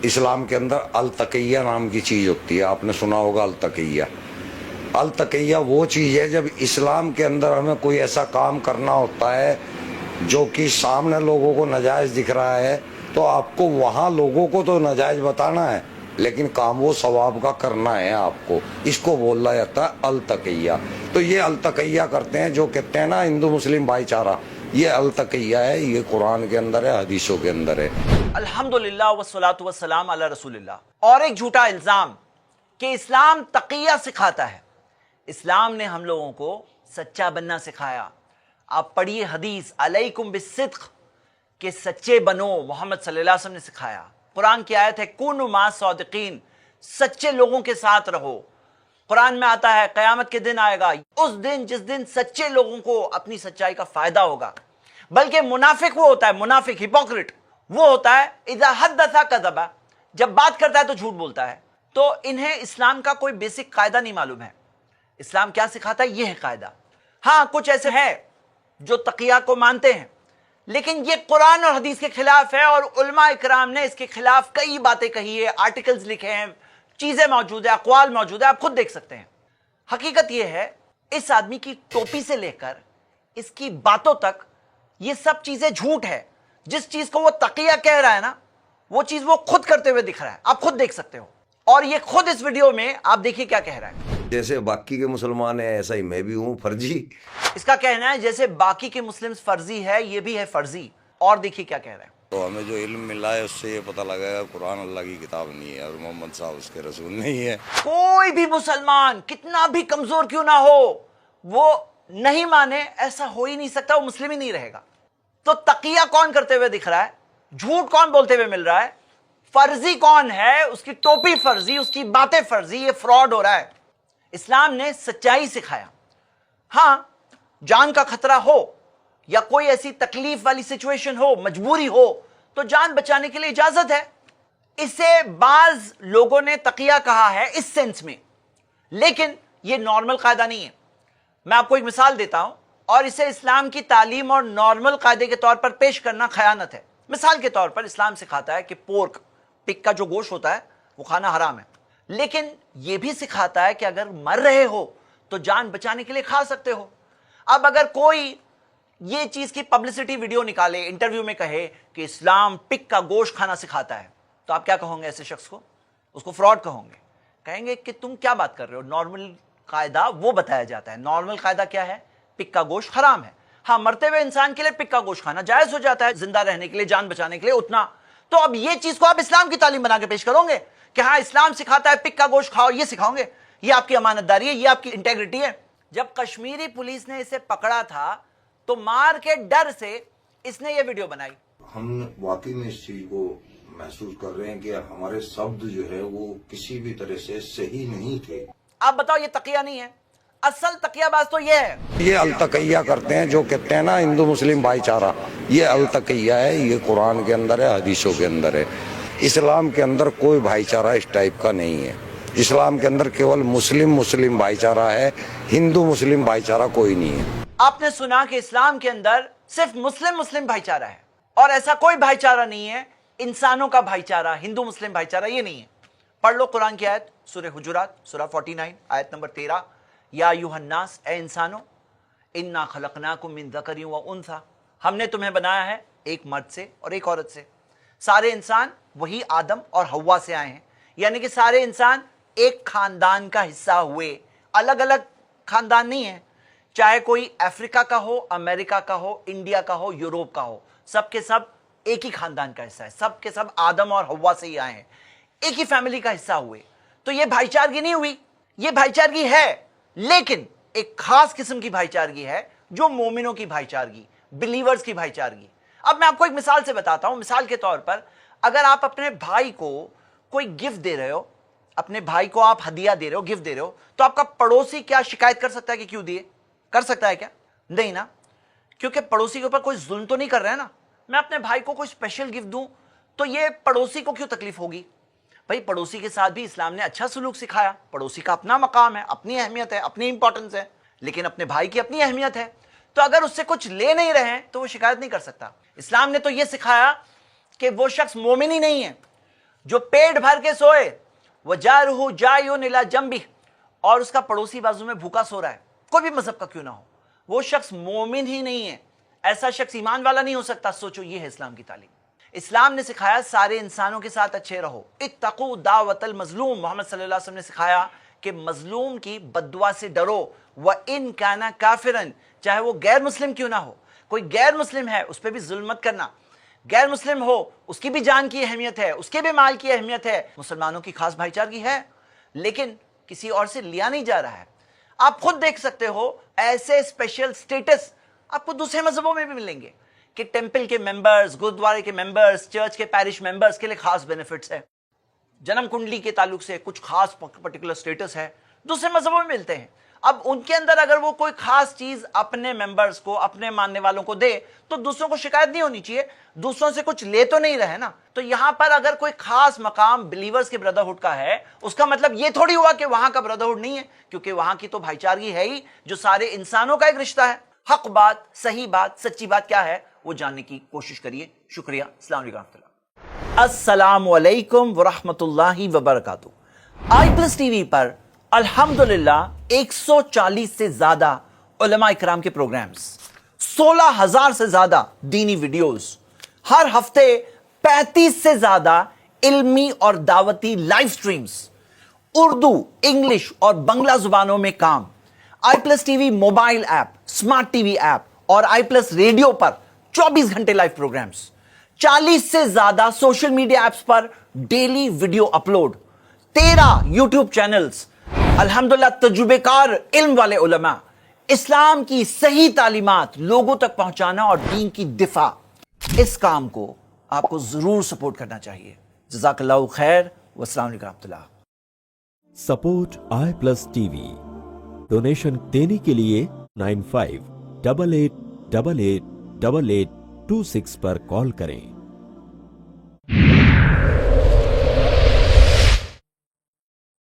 اسلام کے اندر التقیہ نام کی چیز ہوتی ہے، آپ نے سنا ہوگا التقیہ۔ التقیہ وہ چیز ہے جب اسلام کے اندر ہمیں کوئی ایسا کام کرنا ہوتا ہے جو کہ سامنے لوگوں کو ناجائز دکھ رہا ہے، تو آپ کو وہاں لوگوں کو تو ناجائز بتانا ہے لیکن کام وہ ثواب کا کرنا ہے آپ کو، اس کو بولا جاتا ہے التقیہ۔ تو یہ التقیہ کرتے ہیں، جو کہتے ہیں نا ہندو مسلم بھائی چارہ، یہ التقیہ ہے، یہ قرآن کے اندر ہے، حدیثوں کے اندر ہے۔ الحمدللہ والصلاۃ والسلام علی رسول اللہ۔ اور ایک جھوٹا الزام کہ اسلام تقیہ سکھاتا ہے۔ اسلام نے ہم لوگوں کو سچا بننا سکھایا۔ آپ پڑھیے حدیث علیکم بالصدق کہ سچے بنو، محمد صلی اللہ علیہ وسلم نے سکھایا۔ قرآن کی آیت ہے کونوا مع الصادقین، سچے لوگوں کے ساتھ رہو۔ قرآن میں آتا ہے قیامت کے دن آئے گا، اس دن جس دن سچے لوگوں کو اپنی سچائی کا فائدہ ہوگا۔ بلکہ منافق وہ ہوتا ہے، منافق ہپوکریٹ وہ ہوتا ہے اذا حدث کذب، جب بات کرتا ہے تو جھوٹ بولتا ہے۔ تو انہیں اسلام کا کوئی بیسک قاعدہ نہیں معلوم ہے۔ اسلام کیا سکھاتا ہے؟ یہ ہے قاعدہ۔ ہاں کچھ ایسے ہیں جو تقیہ کو مانتے ہیں، لیکن یہ قرآن اور حدیث کے خلاف ہے، اور علماء اکرام نے اس کے خلاف کئی باتیں کہی ہے، آرٹیکلز لکھے ہیں، چیزیں موجود ہیں، اقوال موجود ہیں، آپ خود دیکھ سکتے ہیں۔ حقیقت یہ ہے اس آدمی کی ٹوپی سے لے کر اس کی باتوں تک یہ سب چیزیں جھوٹ ہے۔ جس چیز کو وہ تقیہ کہہ رہا ہے نا، وہ چیز وہ خود کرتے ہوئے دکھ رہا ہے، آپ خود دیکھ سکتے ہو۔ اور یہ خود اس ویڈیو میں آپ دیکھیے کیا کہہ رہا ہے۔ جیسے باقی کے مسلمان ہیں ایسا ہی میں بھی ہوں، فرضی۔ اس کا کہنا ہے جیسے باقی کے مسلم فرضی ہے، یہ بھی ہے فرضی۔ اور دیکھیے کیا کہہ رہا ہے۔ تو ہمیں جو علم ملا ہے اس سے یہ پتہ لگا ہے قرآن اللہ کی کتاب نہیں ہے اور محمد صاحب اس کے رسول نہیں ہے۔ کوئی بھی مسلمان کتنا بھی کمزور کیوں نہ ہو، وہ نہیں مانے، ایسا ہو ہی نہیں سکتا، وہ مسلم ہی نہیں رہے گا۔ تو تقیہ کون کرتے ہوئے دکھ رہا ہے؟ جھوٹ کون بولتے ہوئے مل رہا ہے؟ فرضی کون ہے؟ اس کی ٹوپی فرضی، اس کی باتیں فرضی، یہ فراڈ ہو رہا ہے۔ اسلام نے سچائی سکھایا۔ ہاں جان کا خطرہ ہو یا کوئی ایسی تکلیف والی سچویشن ہو، مجبوری ہو، تو جان بچانے کے لیے اجازت ہے۔ اسے بعض لوگوں نے تقیہ کہا ہے اس سینس میں، لیکن یہ نارمل قاعدہ نہیں ہے۔ میں آپ کو ایک مثال دیتا ہوں، اور اسے اسلام کی تعلیم اور نارمل قاعدے کے طور پر پیش کرنا خیانت ہے۔ مثال کے طور پر اسلام سکھاتا ہے کہ پورک، پگ کا جو گوشت ہوتا ہے وہ کھانا حرام ہے، لیکن یہ بھی سکھاتا ہے کہ اگر مر رہے ہو تو جان بچانے کے لیے کھا سکتے ہو۔ اب اگر کوئی یہ چیز کی پبلسٹی ویڈیو نکالے، انٹرویو میں کہے کہ اسلام پگ کا گوشت کھانا سکھاتا ہے، تو آپ کیا کہوں گے ایسے شخص کو؟ اس کو فراڈ کہوں گے، کہیں گے کہ تم کیا بات کر رہے ہو، نارمل قاعدہ وہ بتایا جاتا ہے۔ نارمل قاعدہ کیا ہے؟ پگ کا گوشت حرام ہے۔ ہاں مرتے ہوئے انسان کے لیے پگ کا گوشت کھانا جائز ہو جاتا ہے، زندہ رہنے کے لیے، جان بچانے کے لیے اتنا۔ تو اب یہ چیز کو آپ اسلام کی تعلیم بنا کے پیش کرو گے کہ ہاں اسلام سکھاتا ہے پگ کا گوشت کھاؤ، یہ سکھاؤ گے؟ یہ آپ کی امانت داری ہے، یہ آپ کی انٹیگریٹی ہے۔ جب کشمیری پولیس نے اسے پکڑا تھا تو مار کے ڈر سے اس نے یہ ویڈیو بنائی۔ ہم واقعی میں اس چیز کو محسوس کر رہے ہیں کہ ہمارے شبد جو ہے وہ کسی بھی طرح سے صحیح نہیں تھے۔ آپ بتاؤ یہ تقیہ نہیں ہے؟ اصل تقیہ باز تو یہ ہے۔ یہ التقیہ کرتے ہیں، جو کہتے ہیں نا ہندو مسلم بھائی چارہ، یہ التقیہ ہے، یہ قرآن کے اندر ہے، حدیثوں کے اندر ہے۔ اسلام کے اندر کوئی بھائی چارہ اس ٹائپ کا نہیں ہے۔ اسلام کے اندر کیول مسلم بھائی چارہ ہے، ہندو مسلم بھائی چارہ کوئی نہیں ہے۔ آپ نے سنا کہ اسلام کے اندر صرف مسلم بھائی چارہ ہے، اور ایسا کوئی بھائی چارہ نہیں ہے انسانوں کا بھائی چارہ، ہندو مسلم بھائی چارہ یہ نہیں ہے۔ پڑھ لو قرآن کی آیت، سورہ حجرات، سورہ 49 آیت نمبر 13، یا ایھا الناس، اے انسانوں، انا خلقناکم من ذکر و انثی، ہم نے تمہیں بنایا ہے ایک مرد سے اور ایک عورت سے۔ سارے انسان وہی آدم اور حوا سے آئے ہیں، یعنی کہ سارے انسان ایک خاندان کا حصہ ہوئے، الگ الگ خاندان نہیں ہے۔ چاہے کوئی افریقہ کا ہو، امریکہ کا ہو، انڈیا کا ہو، یوروپ کا ہو، سب کے سب ایک ہی خاندان کا حصہ ہے، سب کے سب آدم اور حوا سے ہی آئے ہیں، ایک ہی فیملی کا حصہ ہوئے۔ تو یہ بھائی چارگی نہیں ہوئی، یہ بھائی چارگی ہے، لیکن ایک خاص قسم کی بھائی چارگی ہے جو مومنوں کی بھائی چارگی، بلیورز کی بھائی چارگی۔ اب میں آپ کو ایک مثال سے بتاتا ہوں۔ مثال کے طور پر اگر آپ اپنے بھائی کو کوئی گفٹ دے رہے ہو، اپنے بھائی کو آپ ہدیہ دے رہے ہو، گفٹ دے رہے ہو، تو آپ کا پڑوسی کیا شکایت کر سکتا ہے کہ کیوں دیے؟ کر سکتا ہے کیا؟ نہیں نا، کیونکہ پڑوسی کے اوپر کوئی ظلم تو نہیں کر رہا ہے نا۔ میں اپنے بھائی کو کوئی اسپیشل گفٹ دوں تو یہ پڑوسی کو کیوں تکلیف ہوگی؟ بھائی پڑوسی کے ساتھ بھی اسلام نے اچھا سلوک سکھایا، پڑوسی کا اپنا مقام ہے، اپنی اہمیت ہے، اپنی امپورٹنس ہے، لیکن اپنے بھائی کی اپنی اہمیت ہے۔ تو اگر اس سے کچھ لے نہیں رہے ہیں تو وہ شکایت نہیں کر سکتا۔ اسلام نے تو یہ سکھایا کہ وہ شخص مومن ہی نہیں ہے جو پیٹ بھر کے سوئے وجارہ جائن الی جنبہ، اور اس کا پڑوسی بازو میں بھوکا سو رہا ہے، کوئی بھی مذہب کا کیوں نہ ہو، وہ شخص مومن ہی نہیں ہے، ایسا شخص ایمان والا نہیں ہو سکتا۔ سوچو، یہ ہے اسلام کی تعلیم۔ اسلام نے سکھایا سارے انسانوں کے ساتھ اچھے رہو، اتقوا دعوت المظلوم، محمد صلی اللہ علیہ وسلم نے سکھایا کہ مظلوم کی بد دعا سے ڈرو، وَإِن كَانَ كَافِرًا، چاہے وہ غیر مسلم کیوں نہ ہو، کوئی غیر مسلم ہے اس پہ بھی ظلم مت کرنا، غیر مسلم ہو اس کی بھی جان کی اہمیت ہے، اس کے بھی مال کی اہمیت ہے، مسلمانوں کی خاص بھائی چارگی ہے، لیکن کسی اور سے لیا نہیں جا رہا ہے۔ آپ خود دیکھ سکتے ہو ایسے اسپیشل سٹیٹس آپ کو دوسرے مذہبوں میں بھی ملیں گے کہ ٹیمپل کے ممبرز، گردوارے کے ممبرز، چرچ کے پیرش ممبرز کے لیے خاص بینیفٹس ہے، جنم کنڈلی کے تعلق سے کچھ خاص پرٹیکولر سٹیٹس ہے، دوسرے مذہبوں میں ملتے ہیں۔ اب ان کے اندر اگر وہ کوئی خاص چیز اپنے ممبرز کو، اپنے ماننے والوں کو دے تو دوسروں کو شکایت نہیں ہونی چاہیے، دوسروں سے کچھ لے تو نہیں رہے نا۔ تو یہاں پر اگر کوئی خاص مقام بلیورز کے بردرہڈ کا ہے، اس کا مطلب یہ تھوڑی ہوا کہ وہاں کا بردرہڈ نہیں ہے، کیونکہ وہاں کی تو بھائی چارگی ہے ہی جو سارے انسانوں کا ایک رشتہ ہے۔ حق بات، صحیح بات، سچی بات کیا ہے وہ جاننے کی کوشش کریے۔ شکریہ۔ السلام علیکم ورحمۃ اللہ۔ السلام علیکم ورحمۃ اللہ وبرکاتہ۔ آئی پلس ٹی وی پر الحمدللہ 140 سے زیادہ علماء اکرام کے پروگرامز، 16,000 سے زیادہ دینی ویڈیوز، ہر ہفتے 35 سے زیادہ علمی اور دعوتی لائیو سٹریمز، اردو، انگلش اور بنگلہ زبانوں میں کام، I plus TV mobile app, smart TV app اور آئی پلس ریڈیو پر 24 گھنٹے لائیو پروگرامز، 40 سے زیادہ سوشل میڈیا ایپس پر daily video upload, 13 YouTube channels, الحمدللہ تجربے کار علم والے علماء، اسلام کی صحیح تعلیمات لوگوں تک پہنچانا اور دین کی دفاع۔ اس کام کو آپ کو ضرور سپورٹ کرنا چاہیے۔ جزاک اللہ خیر، والسلام علیکم ورحمۃ اللہ۔ Support I plus T V, donation دینے کے لیے 9588888826 پر کال کریں۔